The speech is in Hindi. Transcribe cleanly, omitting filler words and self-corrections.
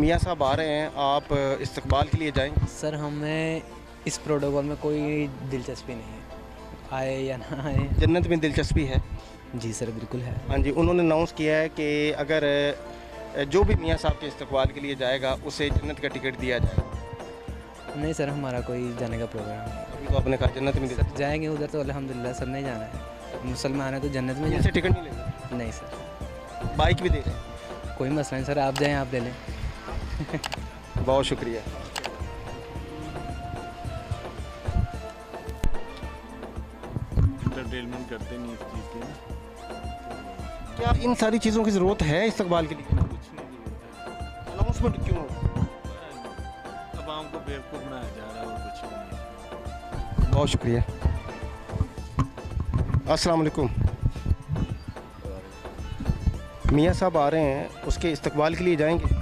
मियाँ साहब आ रहे हैं, आप इस्तकबाल के लिए जाएंगे? सर हमें इस प्रोटोकॉल में कोई दिलचस्पी नहीं है, आए या ना आए। जन्नत में दिलचस्पी है? जी सर बिल्कुल है। हाँ जी, उन्होंने अनाउंस किया है कि अगर जो भी मियाँ साहब के इस्तकबाल के लिए जाएगा उसे जन्नत का टिकट दिया जाएगा। नहीं सर हमारा कोई जाने का प्रोग्राम नहीं अभी तो आपने कहा जन्नत में है। जाएंगे उधर तो अल्हम्दुलिल्लाह सबने जाना है, मुसलमान है तो जन्नत में इनसे टिकट नहीं लेंगे? नहीं सर बाइक भी दे रहे हैं? कोई मसला नहीं सर, आप जाएँ आप ले लें। बहुत शुक्रिया। एंटरटेनमेंट करते नहीं इस चीज़ की ना। क्या इन सारी चीज़ों की ज़रूरत है इस्तकबाल के लिए? कुछ नहीं होता, अनाउंसमेंट क्यों हो? अवाम को बेवकूफ़ बनाया जा रहा है और कुछ भी नहीं। बहुत शुक्रिया। अस्सलाम वालेकुम। मियाँ साहब आ रहे हैं, उसके इस्तकबाल के लिए जाएंगे?